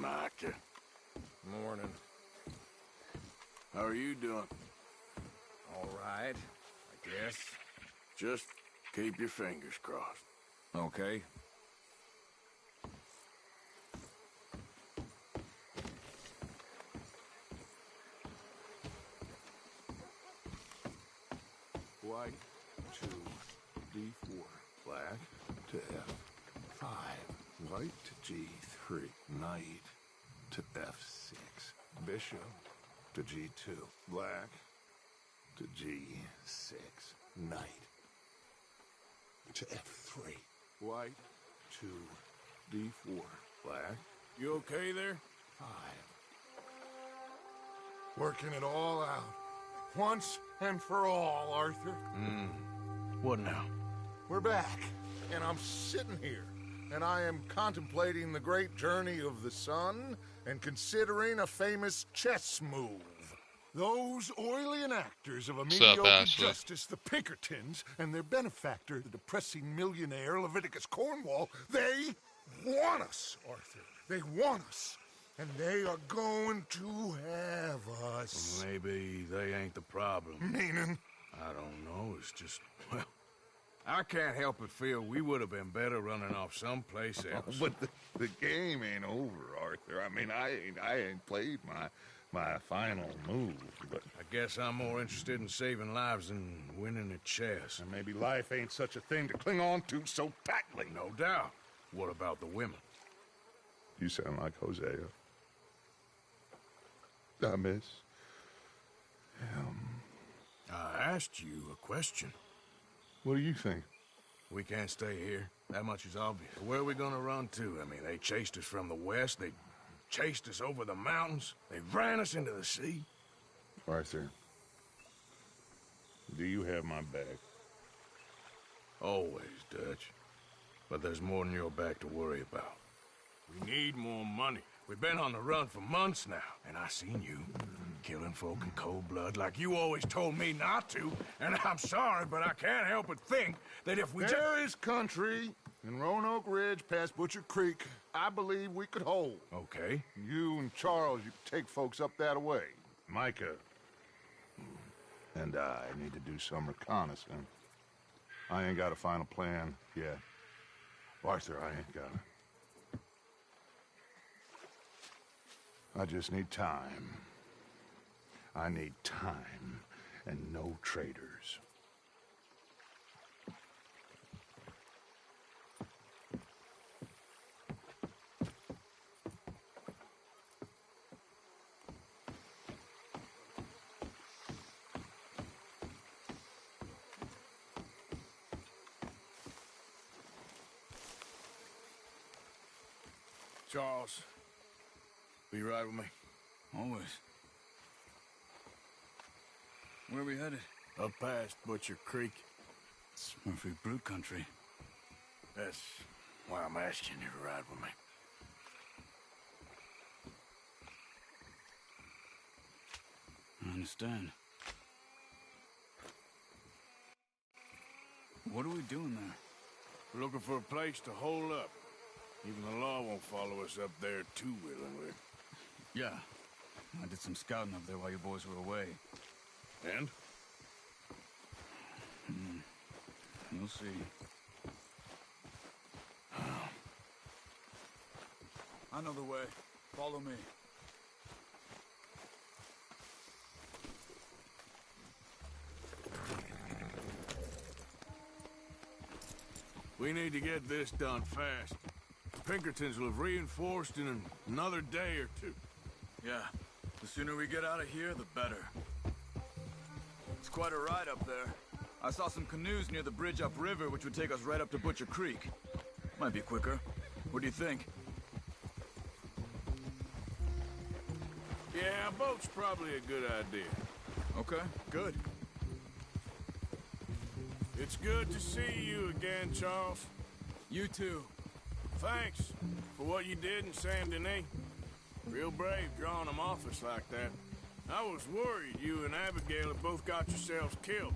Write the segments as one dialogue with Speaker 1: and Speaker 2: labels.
Speaker 1: Micah.
Speaker 2: Morning.
Speaker 1: How are you doing?
Speaker 2: All right, I guess.
Speaker 1: Just keep your fingers crossed.
Speaker 2: Okay.
Speaker 3: White to D4. Black to F5. White to G3. Knight to F6. Bishop to G2. Black to G6. Knight to F3. White to D4. Black.
Speaker 1: You okay there?
Speaker 3: 5. Working it all out. Once and for all, Arthur.
Speaker 1: What now?
Speaker 3: We're back, and I'm sitting here, and I am contemplating the great journey of the sun and considering a famous chess move. Those oily enactors of a mediocre
Speaker 4: Ashley?
Speaker 3: justice, the Pinkertons, and their benefactor, the depressing millionaire Leviticus Cornwall, they want us, Arthur. They want us. And they are going to have us.
Speaker 1: Maybe they ain't the problem.
Speaker 3: Meaning?
Speaker 1: I don't know. It's just, well, I can't help but feel we would have been better running off someplace else.
Speaker 3: But the game ain't over, Arthur. I mean, I ain't played my final move, but
Speaker 1: I guess I'm more interested in saving lives than winning at chess.
Speaker 3: and maybe life ain't such a thing to cling on to so tightly.
Speaker 1: No doubt. What about the women?
Speaker 3: You sound like Hosea. I miss him.
Speaker 1: I asked you a question.
Speaker 3: What do you think?
Speaker 1: We can't stay here. That much is obvious. Where are we gonna run to? I mean, they chased us from the west. They chased us over the mountains. They ran us into the sea.
Speaker 3: Arthur, do you have my back?
Speaker 1: Always, Dutch. But there's more than your back to worry about. We need more money. We've been on the run for months now, and I seen you killing folk in cold blood like you always told me not to. And I'm sorry, but I can't help but think that if we
Speaker 3: There is country in Roanoke Ridge past Butcher Creek I believe we could hold.
Speaker 1: Okay.
Speaker 3: You and Charles, you can take folks up that way. Micah and I need to do some reconnaissance. I ain't got a final plan yet. Arthur, I ain't got it. I just need time. I need time and no traitors.
Speaker 1: Charles, be right with me.
Speaker 5: Always. Where are we headed?
Speaker 1: Up past Butcher Creek.
Speaker 5: It's Murphy Brute country.
Speaker 1: That's why I'm asking you to ride with me.
Speaker 5: I understand. What are we doing there?
Speaker 1: We're looking for a place to hole up. Even the law won't follow us up there too willingly.
Speaker 5: Yeah. I did some scouting up there while you boys were away.
Speaker 1: And?
Speaker 5: You'll see. I know the way. Follow me.
Speaker 1: We need to get this done fast. Pinkertons will have reinforced in another day or two.
Speaker 5: Yeah. The sooner we get out of here, the better. It's quite a ride up there. I saw some canoes near the bridge upriver, which would take us right up to Butcher Creek. Might be quicker. What do you think?
Speaker 1: Yeah, a boat's probably a good idea.
Speaker 5: Okay, good.
Speaker 1: It's good to see you again, Charles.
Speaker 5: You too.
Speaker 1: Thanks for what you did in Saint Denis. Real brave drawing them off us like that. I was worried you and Abigail had both got yourselves killed.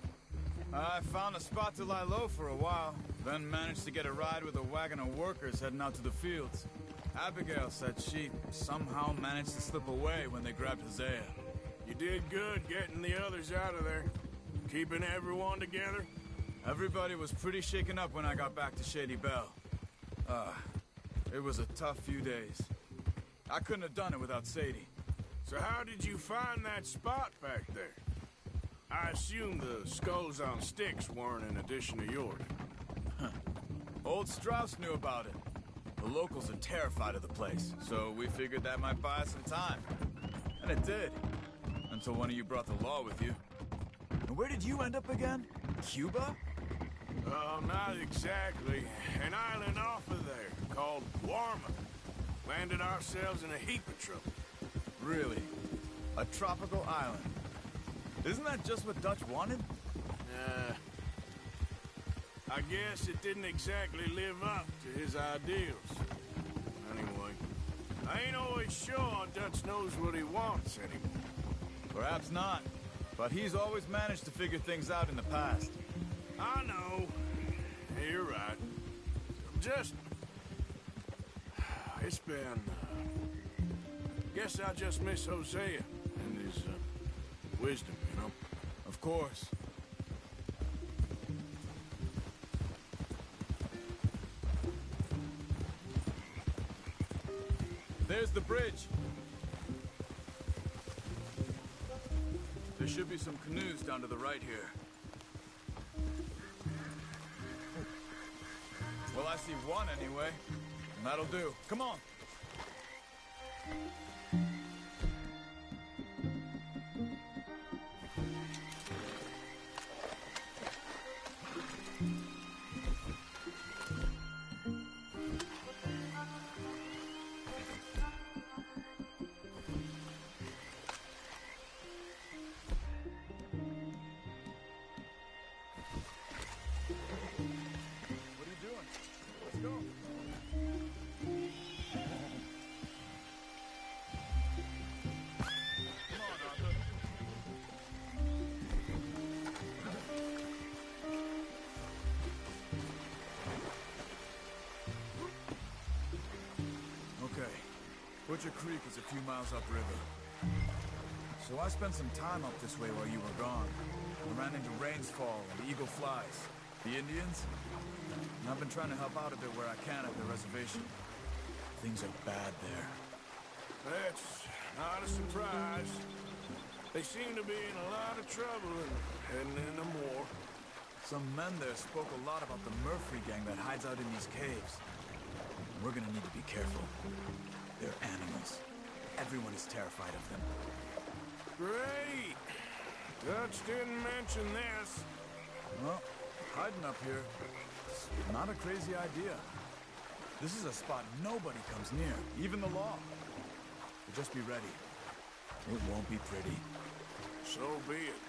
Speaker 5: I found a spot to lie low for a while, then managed to get a ride with a wagon of workers heading out to the fields. Abigail said she somehow managed to slip away when they grabbed Hosea.
Speaker 1: You did good getting the others out of there. Keeping everyone together.
Speaker 5: Everybody was pretty shaken up when I got back to Shady Belle. It was a tough few days. I couldn't have done it without Sadie.
Speaker 1: So how did you find that spot back there? I assume the skulls on sticks weren't an addition to yours.
Speaker 5: Old Strauss knew about it. The locals are terrified of the place, so we figured that might buy us some time. And it did. Until one of you brought the law with you. And where did you end up again? Cuba?
Speaker 1: Oh, not exactly. An island off of there, called Warma. Landed ourselves in a heap of trouble.
Speaker 5: Really? A tropical island? Isn't that just what Dutch wanted?
Speaker 1: I guess it didn't exactly live up to his ideals. Anyway, I ain't always sure Dutch knows what he wants anymore.
Speaker 5: Perhaps not. But he's always managed to figure things out in the past.
Speaker 1: I know. You're right. Just... It's been... Guess I just miss Hosea and his wisdom, you know?
Speaker 5: Of course. There's the bridge. There should be some canoes down to the right here. Well, I see one anyway. And that'll do. Come on. Butcher Creek is a few miles upriver. So I spent some time up this way while you were gone. I ran into Rains Fall and Eagle Flies. The Indians? And I've been trying to help out a bit where I can at the reservation. Things are bad there.
Speaker 1: That's not a surprise. They seem to be in a lot of trouble and heading into more.
Speaker 5: Some men there spoke a lot about the Murphy gang that hides out in these caves. We're gonna need to be careful. They're animals. Everyone is terrified of them.
Speaker 1: Great! Dutch didn't mention this.
Speaker 5: Well, hiding up here is not a crazy idea. This is a spot nobody comes near, even the law. But just be ready. It won't be pretty.
Speaker 1: So be it.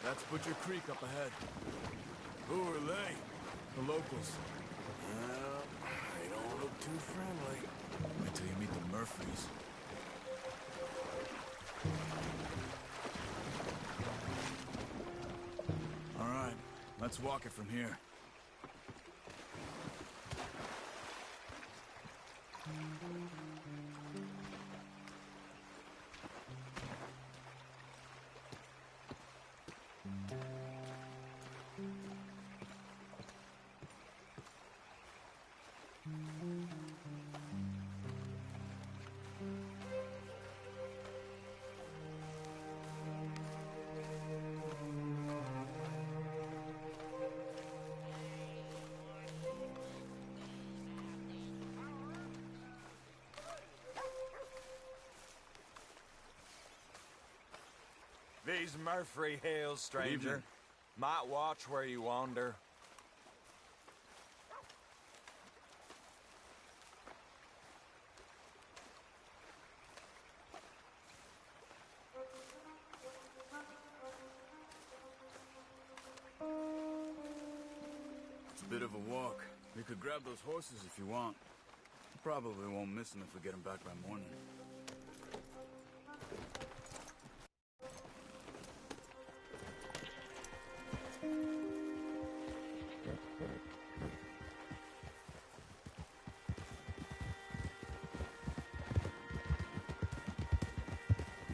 Speaker 5: That's Butcher Creek up ahead.
Speaker 1: Who are they?
Speaker 5: The locals.
Speaker 1: Well, they don't look too friendly.
Speaker 5: Wait till you meet the Murphys. All right, let's walk it from here.
Speaker 4: These Murphy Hills, stranger.
Speaker 5: evening.
Speaker 4: Might watch where you wander.
Speaker 5: It's a bit of a walk. We could grab those horses if you want. Probably won't miss them if we get them back by morning.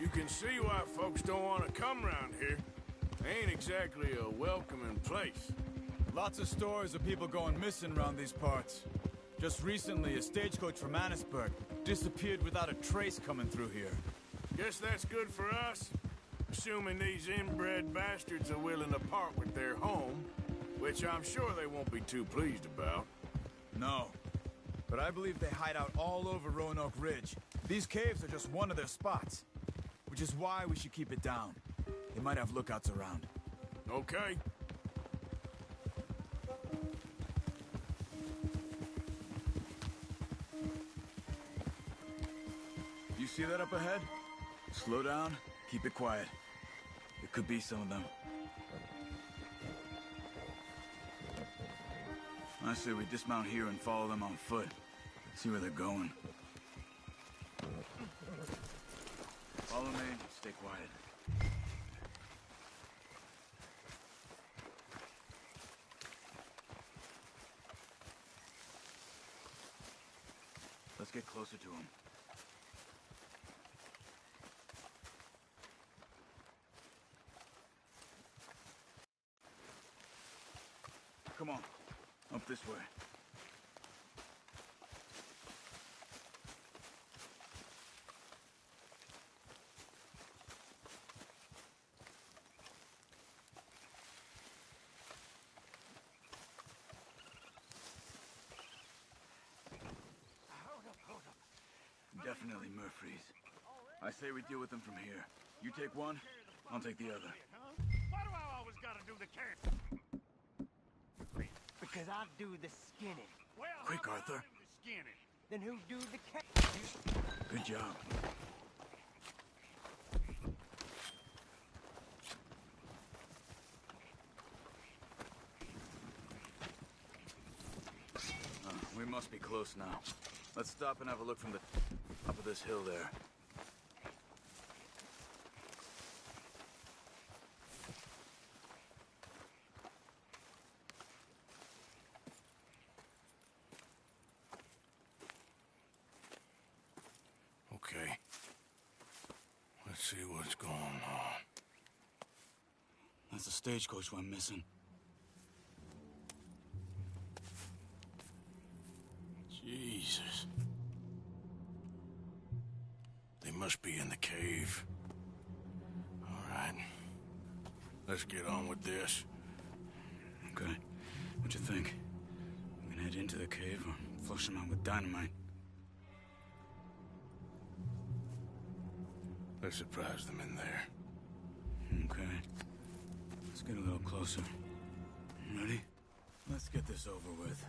Speaker 1: You can see why folks don't want to come around here. Ain't exactly a welcoming place.
Speaker 5: Lots of stories of people going missing around these parts. Just recently, a stagecoach from Annisburg disappeared without a trace coming through here.
Speaker 1: Guess that's good for us. Assuming these inbred bastards are willing to part with their home, which I'm sure they won't be too pleased about.
Speaker 5: No. But I believe they hide out all over Roanoke Ridge. These caves are just one of their spots. Which is why we should keep it down. They might have lookouts around.
Speaker 1: Okay.
Speaker 5: You see that up ahead? Slow down, keep it quiet. It could be some of them. I say we dismount here and follow them on foot. See where they're going. Follow me, stay quiet. Let's get closer to them. Come on, up this way. Definitely Murphy's. I say we deal with them from here. You take one, I'll take the other.
Speaker 6: Why do I always gotta do the carrying?
Speaker 7: Because I do the skinning.
Speaker 6: Well,
Speaker 5: Quick,
Speaker 6: how about
Speaker 5: Arthur.
Speaker 6: I do the skinning?
Speaker 7: Then who do the ca-
Speaker 5: Good job. We must be close now. Let's stop and have a look from the top of this hill there.
Speaker 1: Okay. Let's see what's going on.
Speaker 5: That's the stagecoach went missing.
Speaker 1: Jesus. They must be in the cave. All right. Let's get on with this.
Speaker 5: Okay. What you think? We can head into the cave or flush them out with dynamite.
Speaker 1: Let's surprise them in there.
Speaker 5: Okay. Let's get a little closer. Ready? Let's get this over with.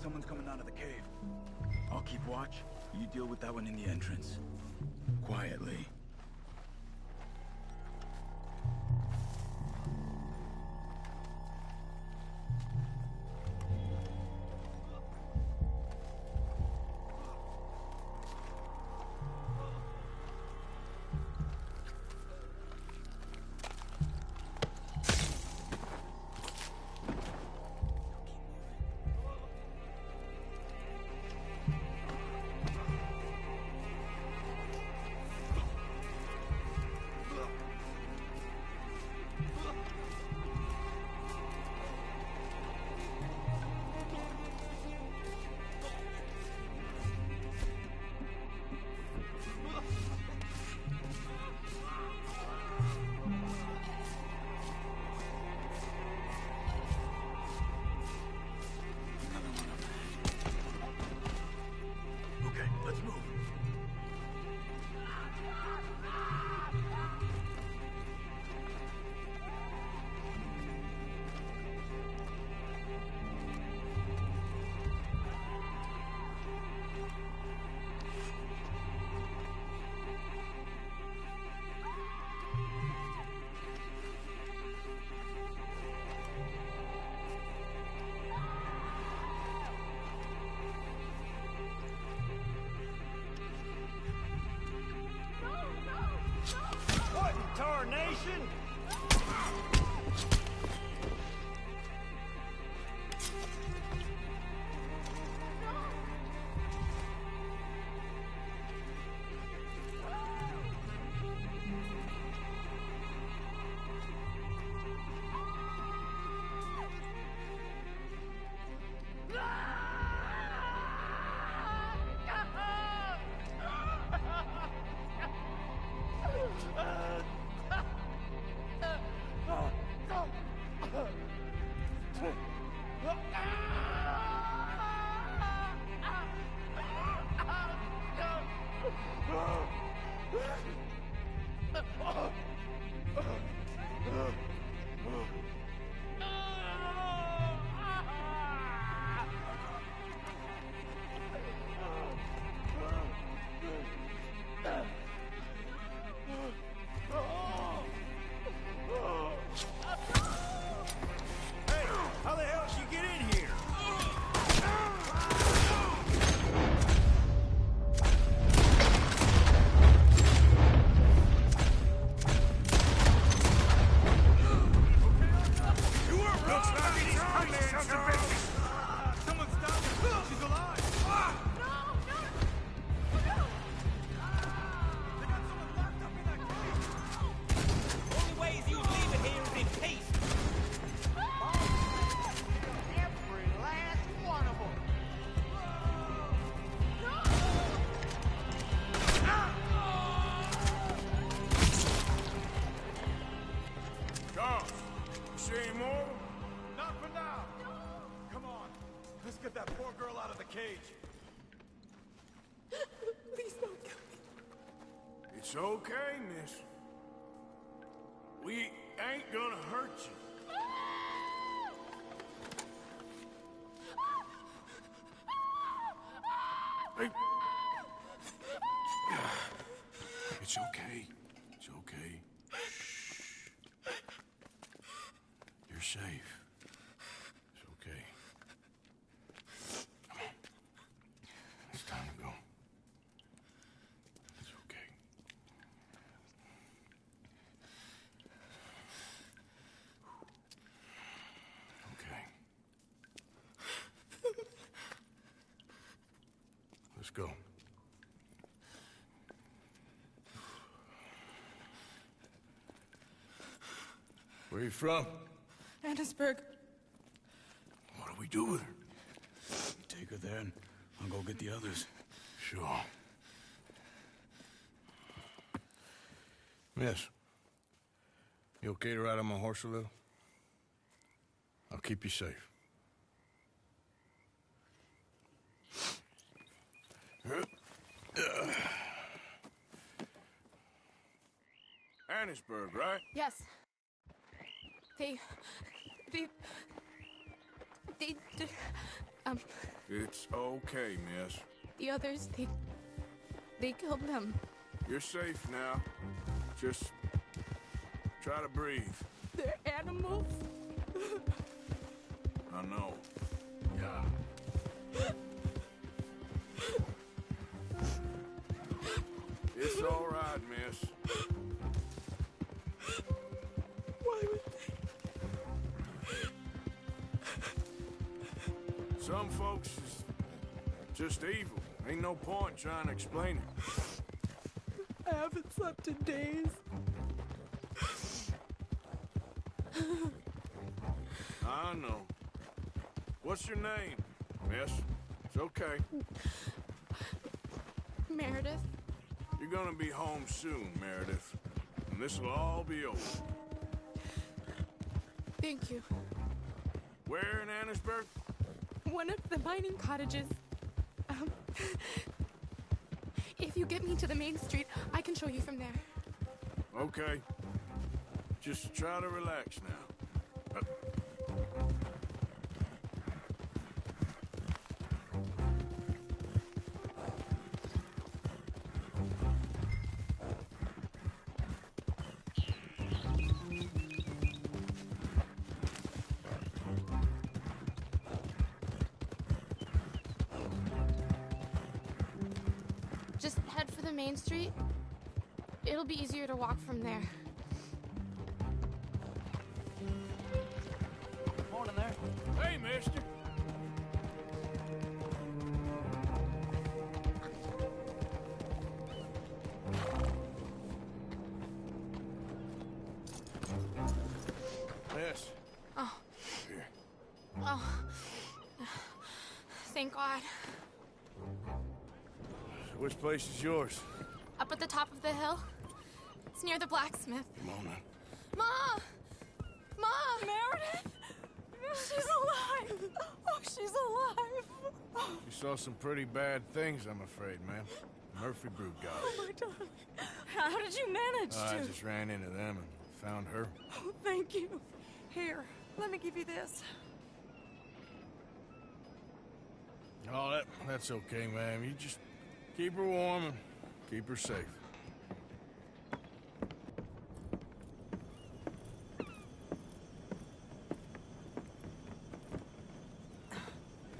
Speaker 5: Someone's coming out of the cave. I'll keep watch. You deal with that one in the entrance. Quietly.
Speaker 6: Tarnation! How the hell did you get in here?
Speaker 5: Someone stop her! She's alive! They got someone locked up in that cage!
Speaker 7: Only ways he was leaving here is in peace. Every last one of them.
Speaker 1: Charles, you see any more?
Speaker 5: Not for now! Come on, let's get that poor girl out of the cage.
Speaker 8: Please don't kill me.
Speaker 1: It's okay, miss. We ain't gonna hurt you. Hey. It's okay. It's okay. Shh. You're safe. It's okay. Come on. It's time to go. It's okay. Okay. Let's go. Where are you from?
Speaker 8: Annisburg.
Speaker 1: What do we do with her?
Speaker 5: Take her there and I'll go get the others.
Speaker 1: Sure. Miss, you okay to ride on my horse a little? I'll keep you safe. Annisburg, right?
Speaker 8: Yes. They,
Speaker 1: It's okay, miss.
Speaker 8: the others, they killed them.
Speaker 1: You're safe now. Just try to breathe.
Speaker 8: They're animals.
Speaker 1: I know. Yeah. It's all right, miss.
Speaker 8: Why would
Speaker 1: Some folks is just evil. Ain't no point trying to explain it.
Speaker 8: I haven't slept in days.
Speaker 1: I know. What's your name, miss? It's okay.
Speaker 8: Meredith,
Speaker 1: You're gonna be home soon, Meredith. And this'll all be over.
Speaker 8: thank you.
Speaker 1: Where in Annisburg?
Speaker 8: One of the mining cottages. If you get me to the main street, I can show you from there.
Speaker 1: Okay. Just try to relax now.
Speaker 8: Just head for the main street. It'll be easier to walk from there.
Speaker 6: morning there. Hey, mister.
Speaker 1: Yes.
Speaker 8: Oh.
Speaker 1: Here.
Speaker 8: Oh. Thank God.
Speaker 1: Which place is yours?
Speaker 8: Up at the top of the hill. It's near the blacksmith.
Speaker 1: Come on now.
Speaker 8: Ma! Ma!
Speaker 9: Meredith? She's alive! Oh, she's alive!
Speaker 1: You saw some pretty bad things, I'm afraid, ma'am. Murphy Brood got
Speaker 9: Oh, my darling. How did you manage to?
Speaker 1: I just ran into them and found her.
Speaker 9: Oh, thank you. Here, let me give you this.
Speaker 1: Oh, that's okay, ma'am. You just keep her warm and keep her safe.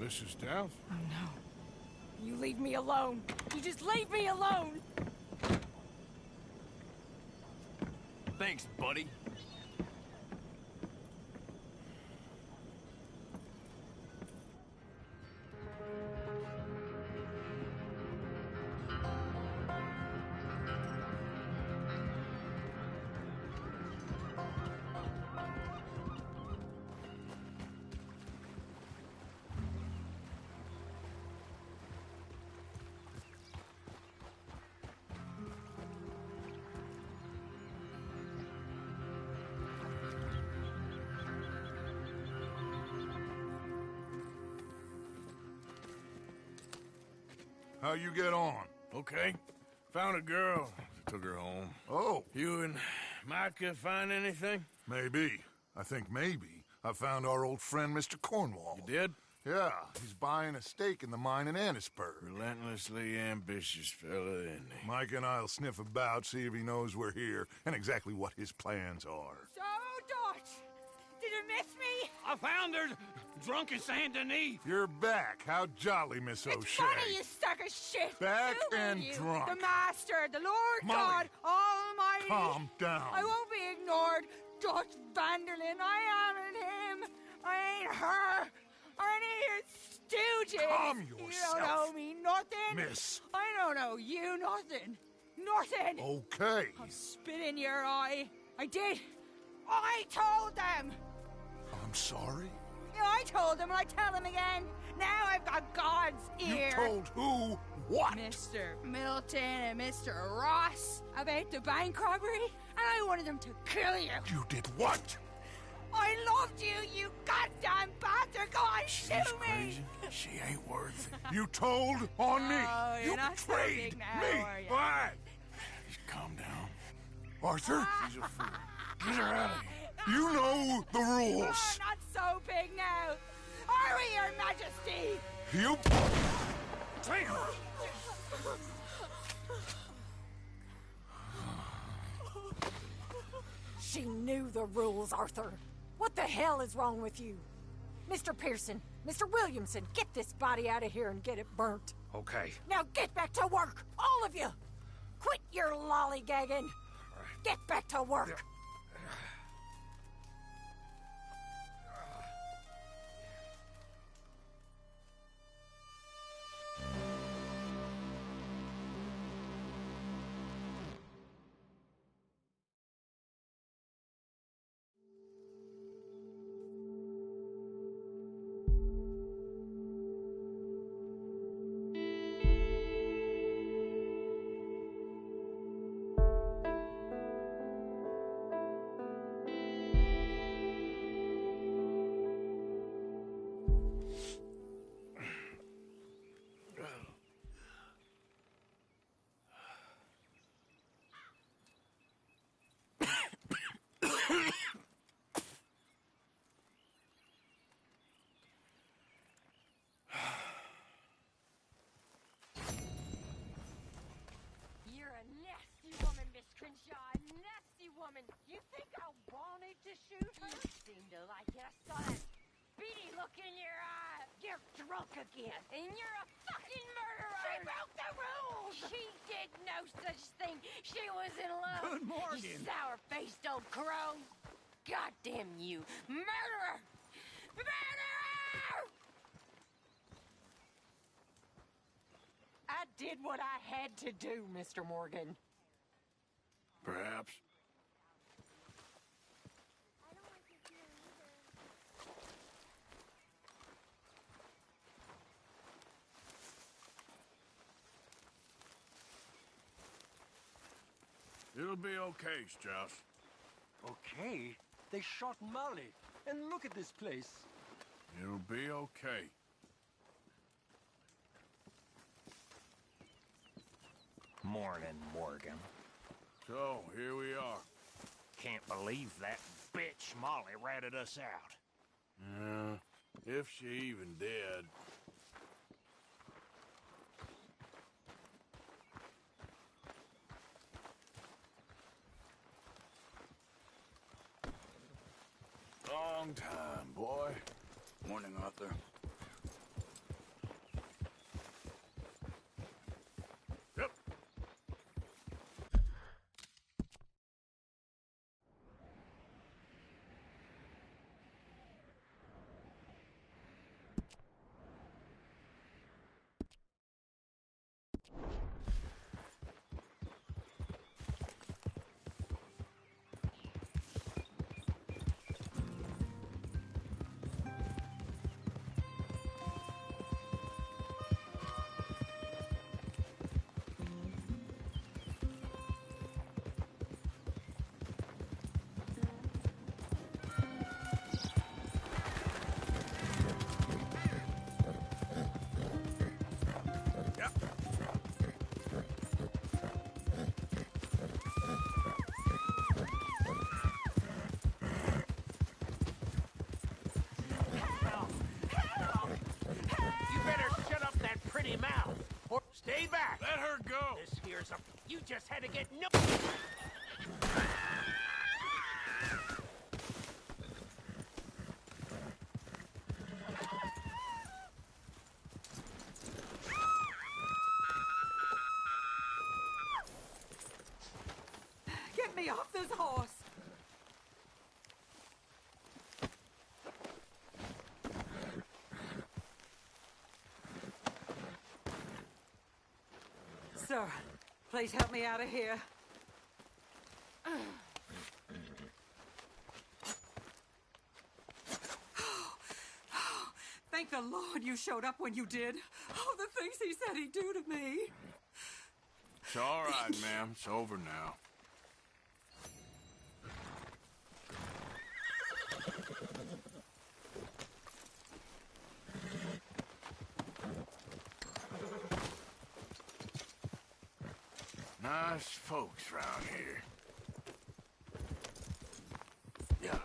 Speaker 1: Mrs. Downs?
Speaker 9: Oh, no. You leave me alone. You just leave me alone.
Speaker 4: Thanks, buddy.
Speaker 3: How you get on?
Speaker 1: Okay. Found a girl. Took her home.
Speaker 3: Oh,
Speaker 1: You and Micah find anything?
Speaker 3: maybe. I think maybe I found our old friend, Mr. Cornwall.
Speaker 1: You did?
Speaker 3: Yeah, he's buying a stake in the mine in Annisburg.
Speaker 1: Relentlessly ambitious fella, isn't he?
Speaker 3: Mike and I'll sniff about, see if he knows we're here, and exactly what his plans are.
Speaker 7: So, Dutch, did you miss me?
Speaker 6: I found her drunk in Saint Denis.
Speaker 3: You're back. How jolly, Miss
Speaker 7: It's
Speaker 3: O'Shea.
Speaker 7: funny, you sack of shit.
Speaker 3: Back
Speaker 7: Who
Speaker 3: and
Speaker 7: are you?
Speaker 3: drunk.
Speaker 7: The Master, the Lord
Speaker 3: Molly.
Speaker 7: God Almighty.
Speaker 3: Calm down.
Speaker 7: I won't be ignored. Dutch Vanderlyn, I ain't him. I ain't her. Or any of your stooges.
Speaker 3: Calm
Speaker 7: You
Speaker 3: yourself.
Speaker 7: don't owe me nothing.
Speaker 3: Miss.
Speaker 7: I don't owe you nothing. Nothing.
Speaker 3: Okay.
Speaker 7: I'll spit in your eye. I did. I told them.
Speaker 3: I'm sorry?
Speaker 7: Yeah, I told them and I tell them again. Now I've got God's ear.
Speaker 3: You told who what?
Speaker 7: Mr. Milton and Mr. Ross about the bank robbery, and I wanted them to kill you.
Speaker 3: You did what?
Speaker 7: I loved you, you goddamn bastard! Go on,
Speaker 1: She's
Speaker 7: shoot me!
Speaker 1: crazy. She ain't worth it.
Speaker 3: You told on me.
Speaker 7: Oh, you're
Speaker 3: You
Speaker 7: not so
Speaker 3: betrayed
Speaker 7: big now,
Speaker 3: me.
Speaker 7: are you?
Speaker 3: All right.
Speaker 1: Just calm down.
Speaker 3: Arthur,
Speaker 1: She's a fool. Get her out of here.
Speaker 3: you know the
Speaker 7: Oh,
Speaker 3: rules.
Speaker 7: not so big now. Are we, Your Majesty?
Speaker 3: You...
Speaker 1: Damn!
Speaker 9: She knew the rules, Arthur. What the hell is wrong with you? Mr. Pearson, Mr. Williamson, get this body out of here and get it burnt.
Speaker 3: Okay.
Speaker 9: Now get back to work, all of you! Quit your lollygagging! Get back to work!
Speaker 10: You're a nasty woman, Miss Crenshaw. A nasty woman. You think I wanted to shoot her? You seem to like it. I saw that beady look in your eye. You're drunk again. And you're a fucking murderer. She broke the rules. She did no such thing. She was in love.
Speaker 6: Good morning.
Speaker 10: You sour-faced old crow. Goddamn you. Murderer.
Speaker 9: I did what I had to do, Mr. Morgan.
Speaker 1: Perhaps. It'll be okay, Strauss.
Speaker 6: Okay? They shot Molly. And look at this place.
Speaker 1: It'll be okay.
Speaker 11: Morning, Morgan.
Speaker 1: So, here we are.
Speaker 11: Can't believe that bitch Molly ratted us out.
Speaker 1: If she even did. Long time, boy.
Speaker 5: Morning, Arthur.
Speaker 1: Yep.
Speaker 11: You better shut up that pretty mouth, or stay back.
Speaker 1: Let her go!
Speaker 11: This here's a... You just had to get no...
Speaker 7: Get me off this horse! Sir, please help me out of here. Thank the Lord you showed up when you did. Oh, the things he said he'd do to me.
Speaker 1: It's all right, ma'am. It's over now. Nice folks round here. Yeah.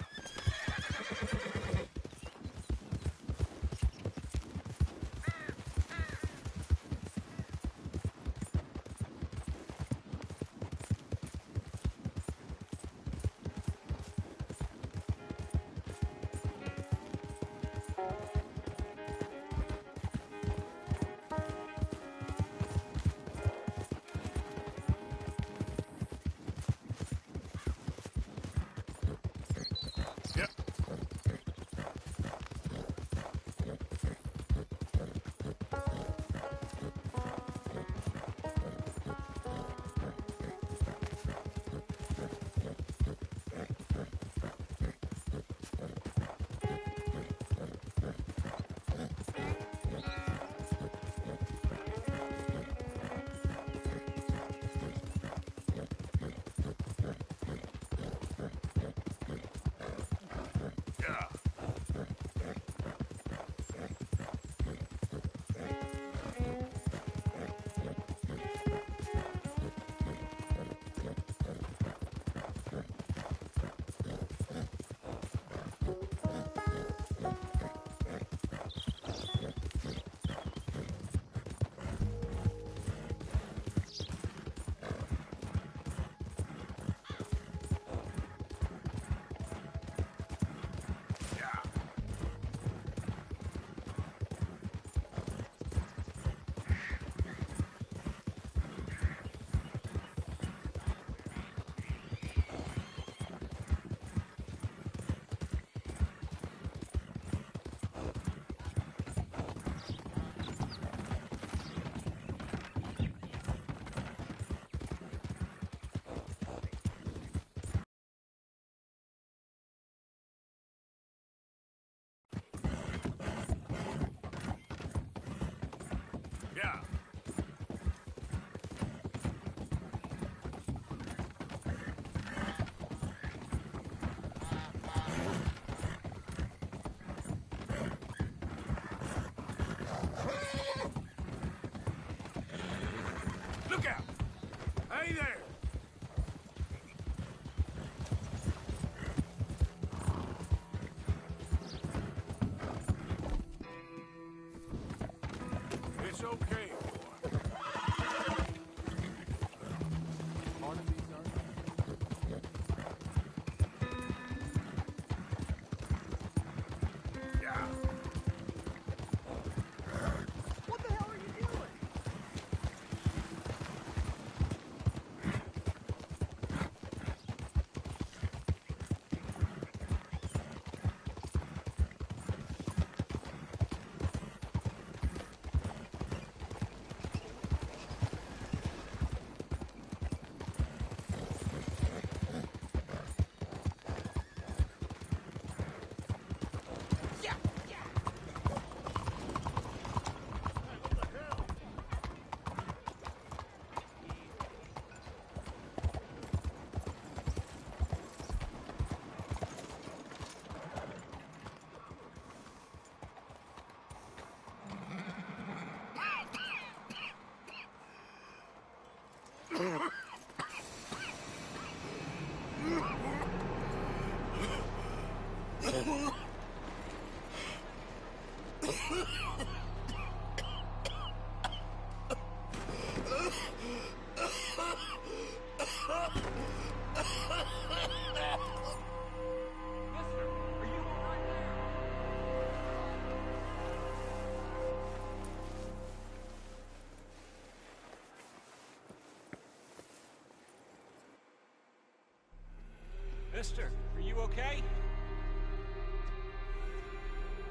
Speaker 6: Mister, are you okay?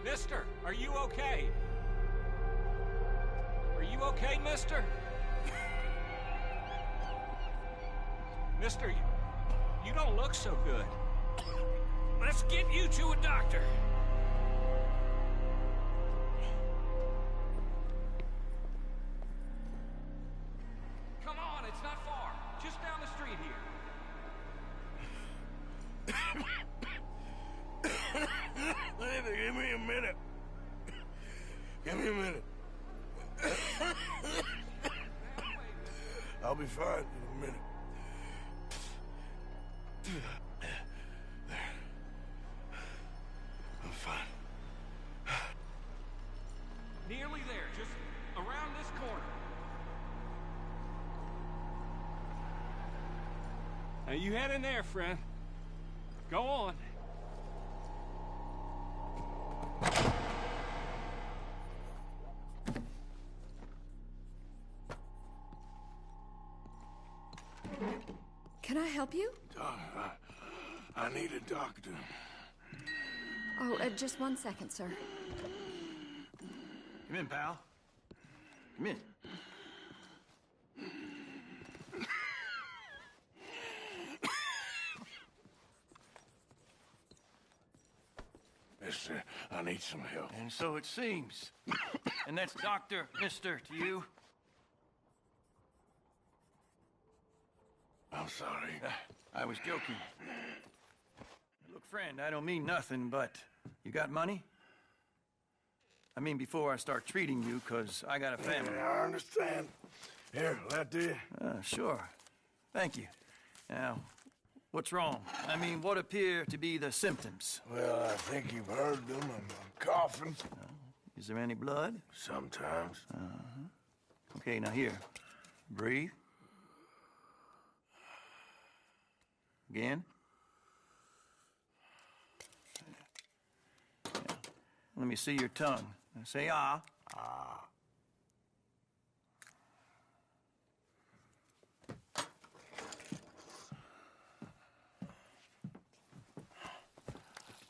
Speaker 6: Mister, are you okay? Are you okay, mister? Mister, you don't look so good. Let's get you to a doctor. Come on, it's not far. Just down the street here.
Speaker 1: Give me a minute. Give me a minute. I'll be fine in a minute. There. I'm fine.
Speaker 6: Nearly there, just around this corner. Now you head in there, friend. Go on.
Speaker 12: Can I help you?
Speaker 1: I need a doctor.
Speaker 12: Oh, just 1 second, sir.
Speaker 4: Come in, pal. Come in.
Speaker 1: Mister, I need some help.
Speaker 4: And so it seems. And that's Dr. Mister to you?
Speaker 1: I'm sorry.
Speaker 4: I was joking. Look, friend, I don't mean nothing, but you got money? I mean, before I start treating you, 'cause I got a family.
Speaker 1: Yeah, I understand. Here, that do you?
Speaker 4: Sure. Thank you. Now, what's wrong? I mean, what appear to be the symptoms?
Speaker 1: Well, I think you've heard them. I'm coughing.
Speaker 4: Is there any blood?
Speaker 1: Sometimes.
Speaker 4: Okay, now here. Breathe. Again. Yeah. Let me see your tongue. Now say ah.
Speaker 1: Ah.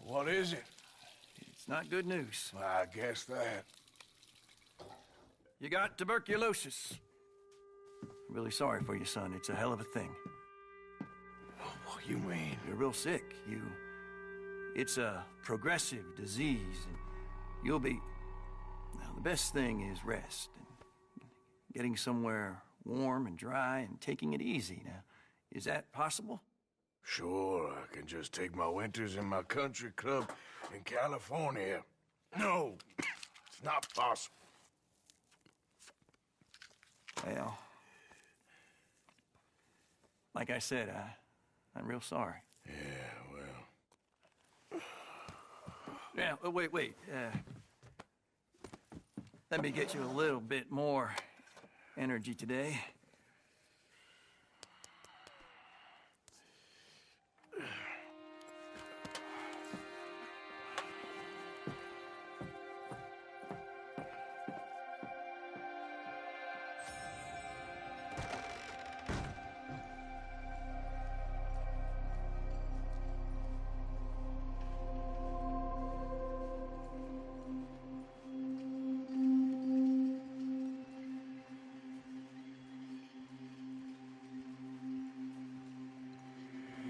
Speaker 1: What is it?
Speaker 4: It's not good news.
Speaker 1: I guess that.
Speaker 4: You got tuberculosis. Really sorry for you, son. It's a hell of a thing.
Speaker 1: What do you mean?
Speaker 4: You're real sick. It's a progressive disease, and you'll be... Now, the best thing is rest, and getting somewhere warm and dry, and taking it easy. Now, is that possible?
Speaker 1: Sure, I can just take my winters in my country club in California. No, it's not possible.
Speaker 4: Well, like I said, I'm real sorry.
Speaker 1: Yeah, well...
Speaker 4: Yeah, wait. Let me get you a little bit more energy today.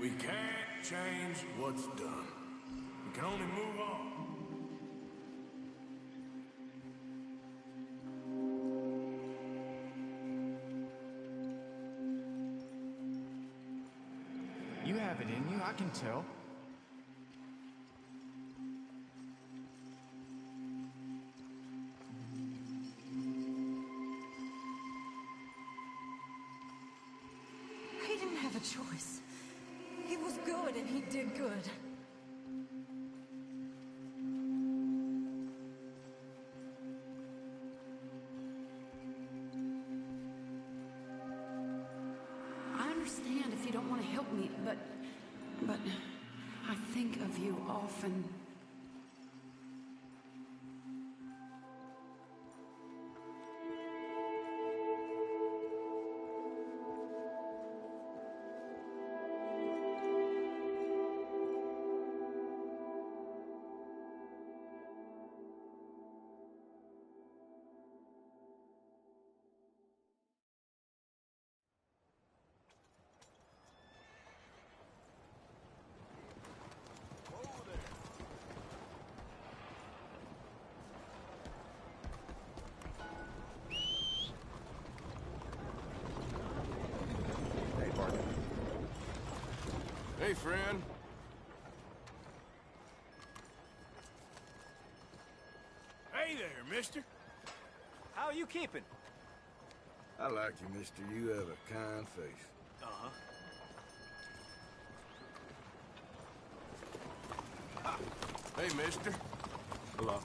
Speaker 1: We can't change what's done. We can only move on.
Speaker 13: You have it in you, I can tell.
Speaker 9: He didn't have a choice. He was good and he did good.
Speaker 14: of you often.
Speaker 1: Hey, friend. Hey there, mister.
Speaker 11: How are you keeping?
Speaker 1: I like you, mister. You have a kind face.
Speaker 11: Uh-huh.
Speaker 1: Hey, mister. Hello.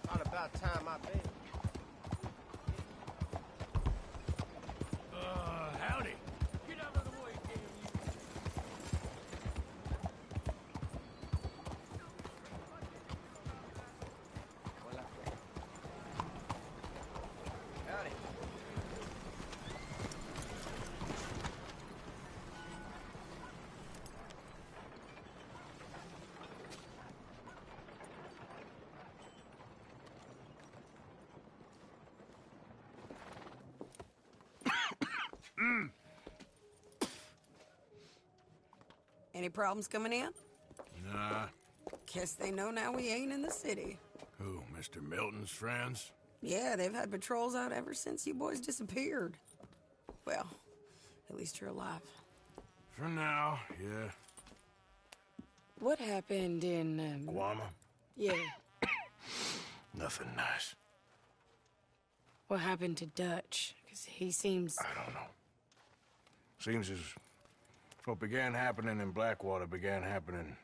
Speaker 15: Not about time I bet.
Speaker 1: Howdy.
Speaker 6: Get out of the way, damn you.
Speaker 15: Howdy.
Speaker 16: Any problems coming in?
Speaker 1: Nah.
Speaker 16: Guess they know now we ain't in the city.
Speaker 1: Who, Mr. Milton's friends?
Speaker 16: Yeah, they've had patrols out ever since you boys disappeared. Well, at least you're alive.
Speaker 1: For now, yeah.
Speaker 16: What happened in,
Speaker 1: Guama?
Speaker 16: Yeah.
Speaker 1: Nothing nice.
Speaker 16: What happened to Dutch? Because he seems...
Speaker 1: I don't know. Seems as what began happening in Blackwater began happening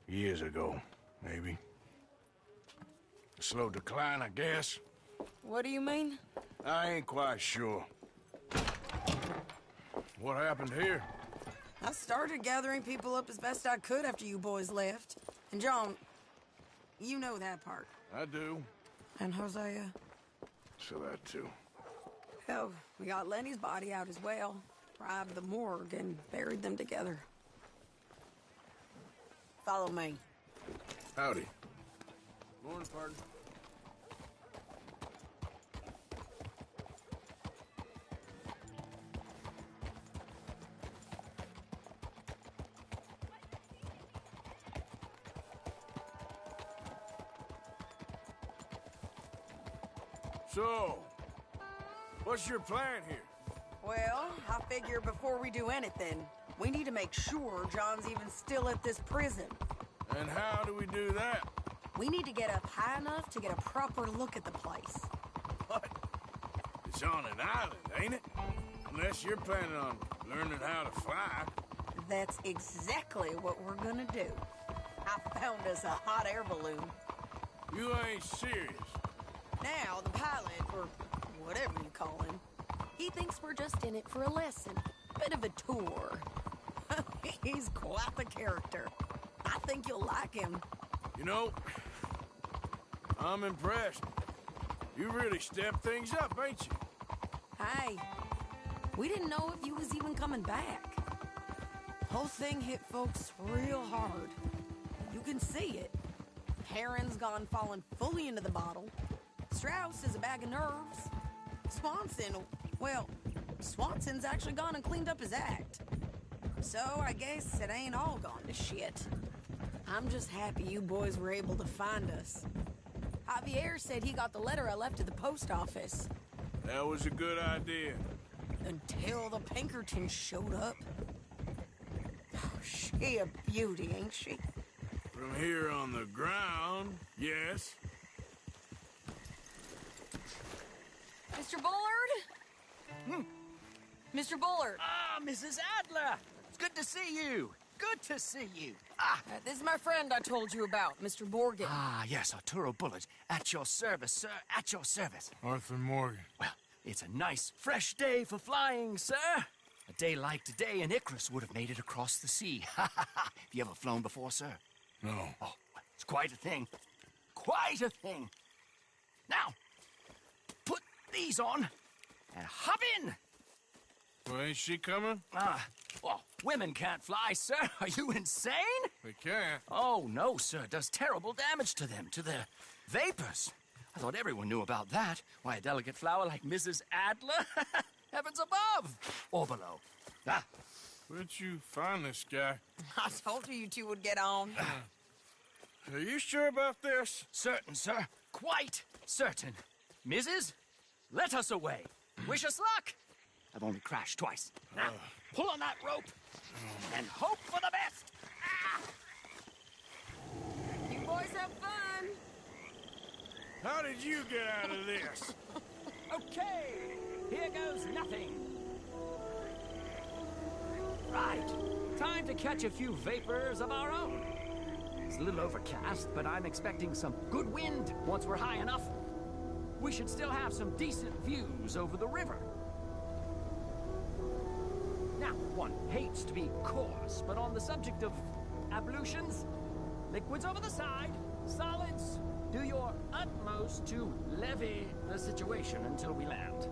Speaker 1: years ago, maybe. A slow decline, I guess.
Speaker 16: What do you mean?
Speaker 1: I ain't quite sure. What happened here?
Speaker 16: I started gathering people up as best I could after you boys left. And John, you know that part.
Speaker 1: I do.
Speaker 16: And Hosea?
Speaker 1: So that too.
Speaker 16: Hell, we got Lenny's body out as well. Robbed the morgue and buried them together. Follow me.
Speaker 1: Howdy. Morning, partner. So, what's your plan here?
Speaker 16: Well, I figure before we do anything, we need to make sure John's even still at this prison.
Speaker 1: And how do we do that?
Speaker 16: We need to get up high enough to get a proper look at the place.
Speaker 1: What? It's on an island, ain't it? Unless you're planning on learning how to fly.
Speaker 16: That's exactly what we're gonna do. I found us a hot air balloon.
Speaker 1: You ain't serious.
Speaker 16: Now, the pilot, or whatever you call him, he thinks we're just in it for a lesson. Bit of a tour. He's quite the character. I think you'll like him.
Speaker 1: You know, I'm impressed. You really stepped things up, ain't you?
Speaker 16: Hey, we didn't know if you was even coming back. Whole thing hit folks real hard. You can see it. Heron's gone falling fully into the bottle. Strauss is a bag of nerves. Swanson's actually gone and cleaned up his act. So I guess it ain't all gone to shit. I'm just happy you boys were able to find us. Javier said he got the letter I left at the post office.
Speaker 1: That was a good idea.
Speaker 16: Until the Pinkertons showed up. Oh, she a beauty, ain't she?
Speaker 1: From here on the ground, yes.
Speaker 16: Mr. Bullard? Mr. Bullard.
Speaker 11: Ah, Mrs. Adler! It's good to see you. Good to see you.
Speaker 16: This is my friend I told you about, Mr. Morgan.
Speaker 11: Ah, yes, Arturo Bullard. At your service, sir. At your service.
Speaker 1: Arthur Morgan.
Speaker 11: Well, it's a nice, fresh day for flying, sir. A
Speaker 14: day like today, and Icarus would have made it across the sea. Have you ever flown before, sir?
Speaker 1: No.
Speaker 14: Oh, it's quite a thing. Quite a thing. Now, put these on and hop in.
Speaker 1: Well, ain't she coming?
Speaker 14: Well, women can't fly, sir. Are you insane?
Speaker 1: They can't.
Speaker 14: Oh, no, sir. It does terrible damage to them, to their vapors. I thought everyone knew about that. Why, a delicate flower like Mrs. Adler? Heavens above! Or below. Ah.
Speaker 1: Where'd you find this guy?
Speaker 16: I told you two would get on.
Speaker 1: Are you sure about this?
Speaker 14: Certain, sir. Quite certain. Mrs., let us away. Wish us luck. I've only crashed twice. Now, pull on that rope and hope for the best. Ah!
Speaker 16: You boys have fun.
Speaker 1: How did you get out of this?
Speaker 14: Okay, here goes nothing. Right, time to catch a few vapors of our own. It's a little overcast, but I'm expecting some good wind once we're high enough. We should still have some decent views over the river. Now, one hates to be coarse, but on the subject of ablutions, liquids over the side, solids, do your utmost to levy the situation until we land.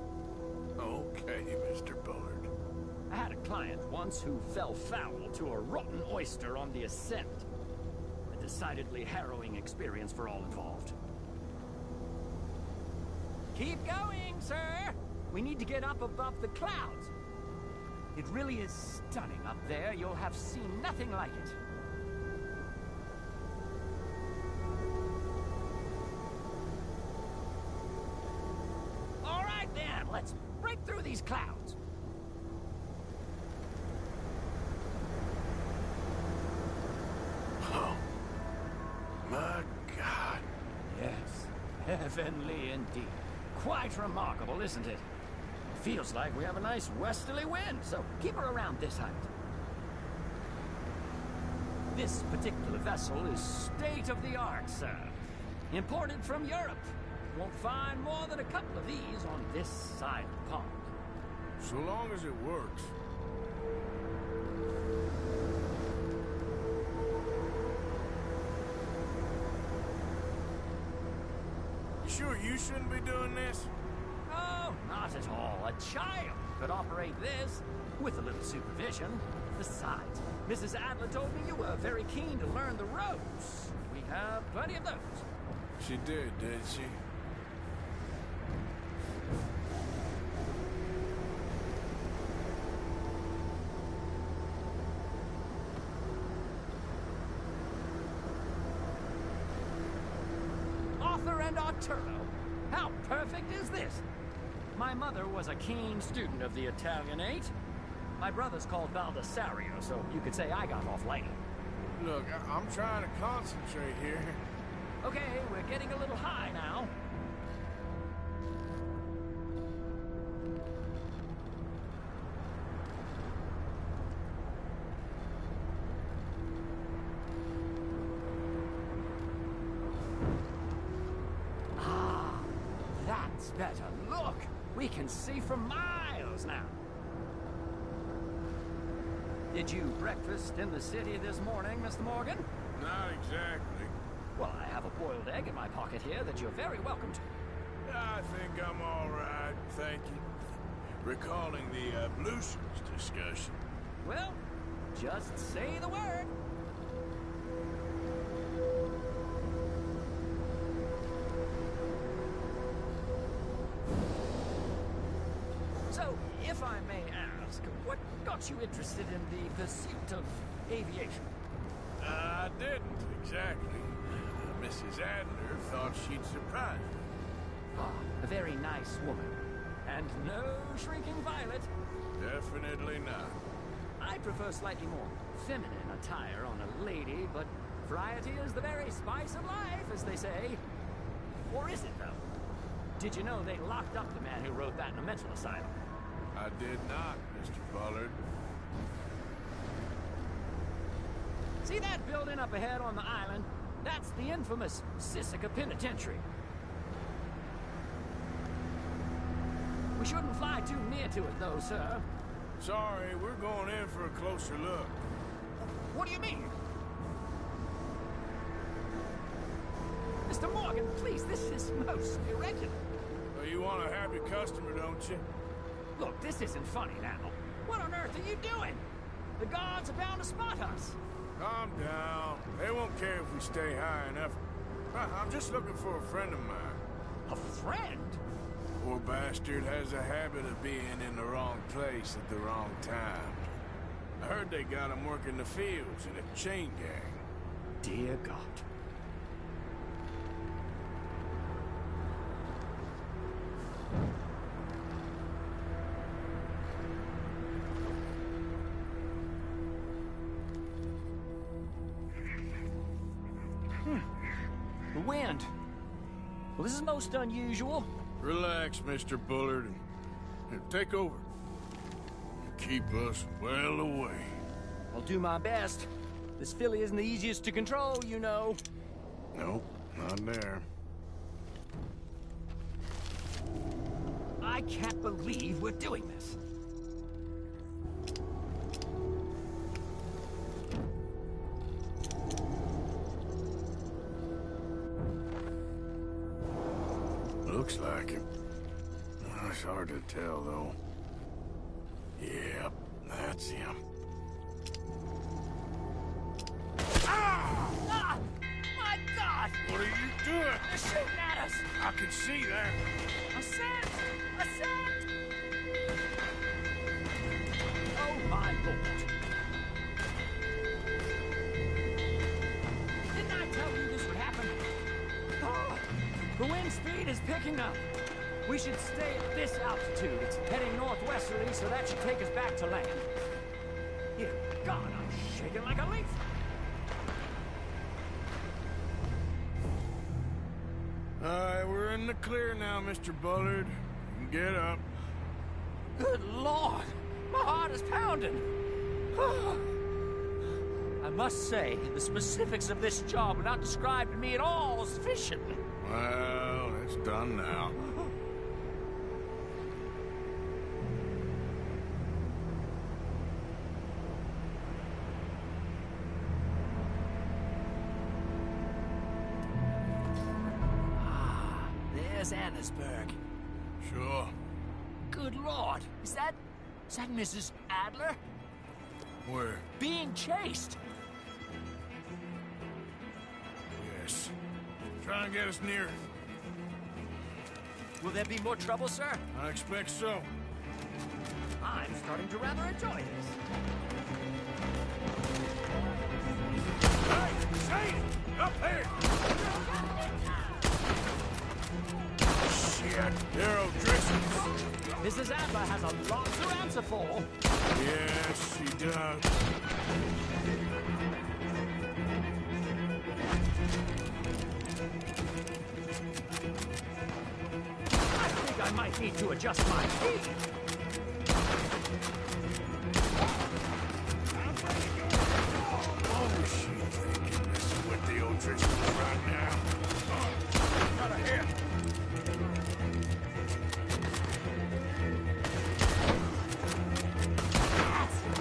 Speaker 1: Okay, Mr. Bullard.
Speaker 14: I had a client once who fell foul to a rotten oyster on the ascent. A decidedly harrowing experience for all involved. Keep going, sir! We need to get up above the clouds. It really is stunning up there. You'll have seen nothing like it. All right, then. Let's break through these clouds.
Speaker 1: Oh, my God.
Speaker 14: Yes, heavenly indeed. Quite remarkable, isn't it? Feels like we have a nice westerly wind, so keep her around this height. This particular vessel is state-of-the-art, sir. Imported from Europe. Won't find more than a couple of these on this side of the pond.
Speaker 1: So long as it works. You sure you shouldn't be doing this?
Speaker 14: Oh, not at all. A child could operate this with a little supervision. Besides, Mrs. Adler told me you were very keen to learn the ropes. We have plenty of those.
Speaker 1: She did she?
Speaker 14: Arthur and Arturo. How perfect is this? My mother was a keen student of the Italianate. My brother's called Baldessario, so you could say I got off light.
Speaker 1: Look, I'm trying to concentrate here.
Speaker 14: Okay, we're getting a little high now. Ah, that's better. Look, we can see for miles now. Did you breakfast in the city this morning, Mr. Morgan?
Speaker 1: Not exactly.
Speaker 14: Well, I have a boiled egg in my pocket here that you're very welcome to.
Speaker 1: I think I'm all right, thank you. Recalling the ablutions discussion.
Speaker 14: Well, just say the word. So, if I may ask, what got you interested in the pursuit of aviation?
Speaker 1: I didn't exactly. Mrs. Adler thought she'd surprise me.
Speaker 14: Ah, a very nice woman. And no shrinking violet.
Speaker 1: Definitely not.
Speaker 14: I prefer slightly more feminine attire on a lady, but variety is the very spice of life, as they say. Or is it, though? Did you know they locked up the man who wrote that in a mental asylum?
Speaker 1: I did not, Mr. Bullard.
Speaker 14: See that building up ahead on the island? That's the infamous Sisika Penitentiary. We shouldn't fly too near to it, though, sir.
Speaker 1: Sorry, we're going in for a closer look.
Speaker 14: What do you mean? Mr. Morgan, please, this is most irregular.
Speaker 1: Well, you want a happy customer, don't you?
Speaker 14: Look, this isn't funny now. What on earth are you doing? The guards are bound to spot us.
Speaker 1: Calm down. They won't care if we stay high enough. I'm just looking for a friend of mine.
Speaker 14: A friend?
Speaker 1: Poor bastard has a habit of being in the wrong place at the wrong time. I heard they got him working the fields in a chain gang.
Speaker 14: Dear God. The wind. Well, this is most unusual.
Speaker 1: Relax, Mr. Bullard, and here, take over. Keep us well away.
Speaker 14: I'll do my best. This filly isn't the easiest to control, you know.
Speaker 1: Nope, not there.
Speaker 14: I can't believe we're doing this.
Speaker 1: Looks like it. It's hard to tell, though. Yep, that's him.
Speaker 14: Ah! Ah! My God!
Speaker 1: What are you doing?
Speaker 14: They're shooting at us!
Speaker 1: I can see that.
Speaker 14: A scent! A scent! Oh, my Lord. Didn't I tell you this would happen? Oh, the wind speed is picking up. We should stay at this altitude. It's heading northwesterly, so that should take us back to land. Dear God, I'm shaking like a leaf.
Speaker 1: All right, we're in the clear now, Mr. Bullard. You can get up.
Speaker 14: Good Lord, my heart is pounding. I must say, the specifics of this job were not described to me at all sufficiently.
Speaker 1: Well, it's done now.
Speaker 14: There's Annesburg.
Speaker 1: Sure.
Speaker 14: Good Lord, is that Mrs. Adler?
Speaker 1: Where?
Speaker 14: Being chased.
Speaker 1: Yes. Try and get us near.
Speaker 14: Will there be more trouble, sir?
Speaker 1: I expect so.
Speaker 14: I'm starting to rather enjoy this.
Speaker 1: Hey, say it! Up there! Shit, they're O'Driscoll's.
Speaker 14: Mrs. Adler has a lot to answer for.
Speaker 1: Yes, she does.
Speaker 14: I think I might need to adjust my key.
Speaker 1: Oh, shit, thinking this is with the O'Driscolls right now. Oh, got a hit.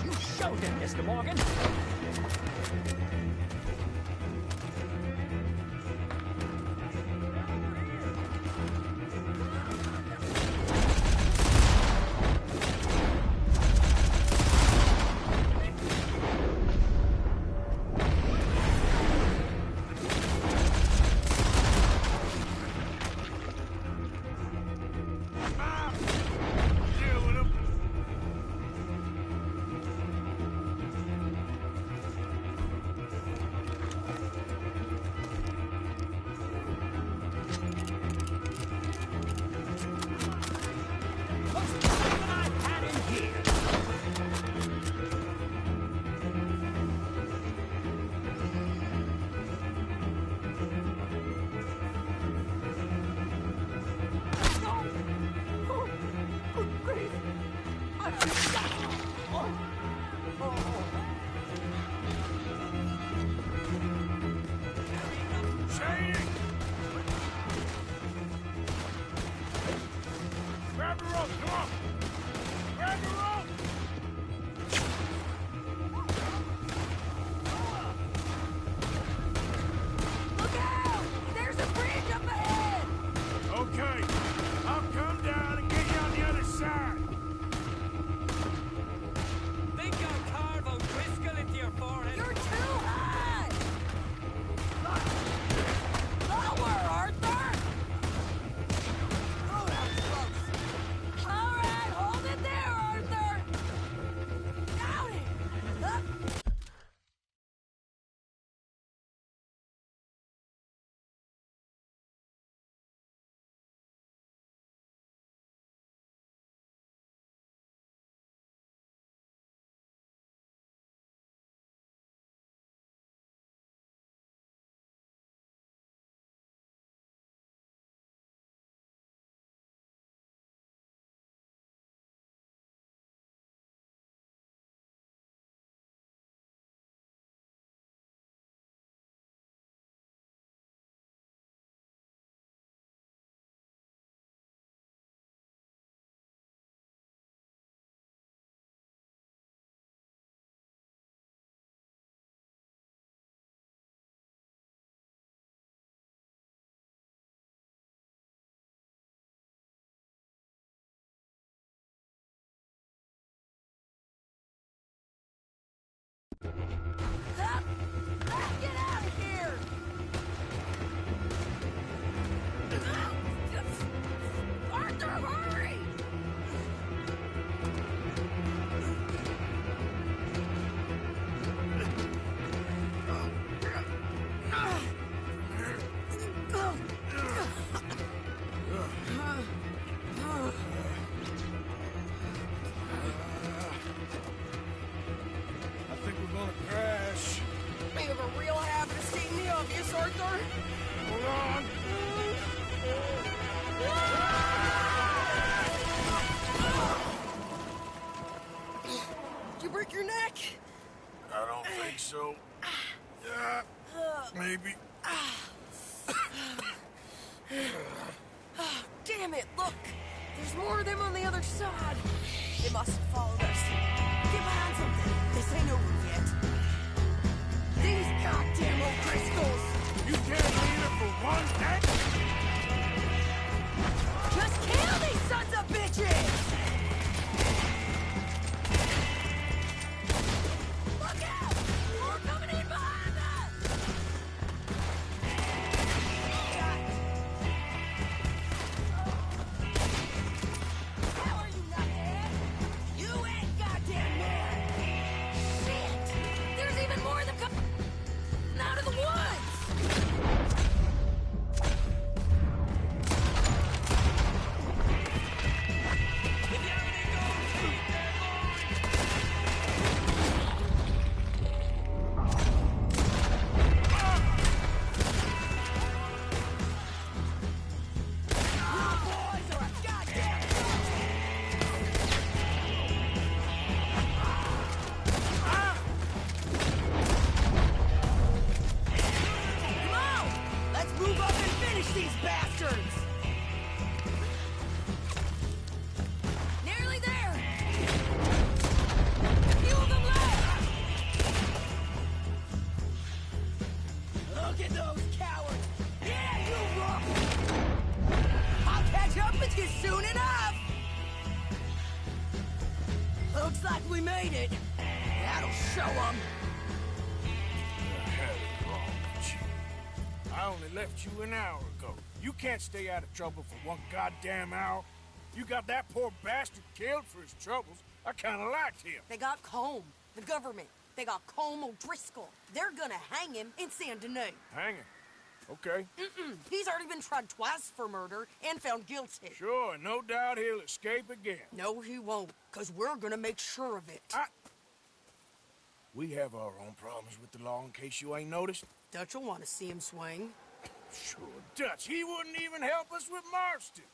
Speaker 14: You showed him, Mr. Morgan.
Speaker 16: Get out of here! Arthur, hurry!
Speaker 1: I think we're gonna crash.
Speaker 16: You have a real habit of stating the obvious, Arthur.
Speaker 1: Hold on.
Speaker 16: Did you break your neck?
Speaker 1: I don't think so. Maybe.
Speaker 16: Damn it, look! There's more of them on the other side. They must have followed us. Get behind something. This ain't over yet. These goddamn O'Driscolls!
Speaker 1: You can't leave it for one day?
Speaker 16: Just kill these sons of bitches! Look out! More coming in behind us! How are you not dead? You ain't goddamn mad! Shit! There's even more of them coming out of the woods! Come on! Let's move up and finish these bastards! Nearly there! Few of them left! Look at those cowards! Yeah, you rock! I'll catch up with you soon enough! Looks like we made it. That'll show them.
Speaker 1: The hell is wrong with you? I only left you an hour ago. You can't stay out of trouble for one goddamn hour. You got that poor bastard killed for his troubles. I kinda liked him.
Speaker 16: They got Combe, the government. They got Combe O'Driscoll. They're gonna hang him in Saint Denis.
Speaker 1: Hanging. Okay.
Speaker 16: He's already been tried twice for murder and found guilty.
Speaker 1: Sure, no doubt he'll escape again.
Speaker 16: No, he won't, because we're gonna make sure of it.
Speaker 1: We have our own problems with the law, in case you ain't noticed.
Speaker 16: Dutch will want to see him swing.
Speaker 1: Sure, Dutch, he wouldn't even help us with Marston.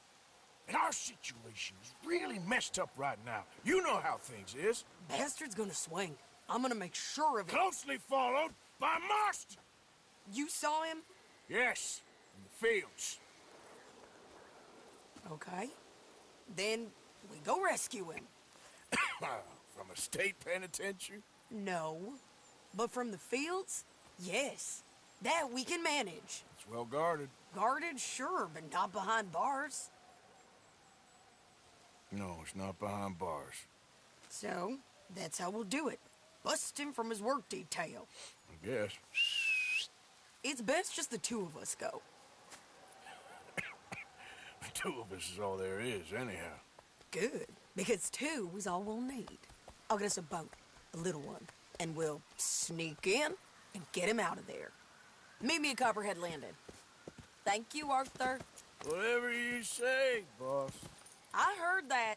Speaker 1: And our situation is really messed up right now. You know how things is.
Speaker 16: Bastard's gonna swing. I'm gonna make sure of it.
Speaker 1: Closely followed by Marston.
Speaker 16: You saw him?
Speaker 1: Yes, in the fields.
Speaker 16: Okay. Then we go rescue him.
Speaker 1: From a state penitentiary?
Speaker 16: No. But from the fields? Yes. That we can manage.
Speaker 1: It's well guarded.
Speaker 16: Guarded, sure, but not behind bars.
Speaker 1: No, it's not behind bars.
Speaker 16: So, that's how we'll do it. Bust him from his work detail.
Speaker 1: I guess.
Speaker 16: It's best just the two of us go.
Speaker 1: The two of us is all there is, anyhow.
Speaker 16: Good, because two is all we'll need. I'll get us a boat, a little one, and we'll sneak in and get him out of there. Meet me at Copperhead Landing. Thank you, Arthur.
Speaker 1: Whatever you say, boss.
Speaker 16: I heard that.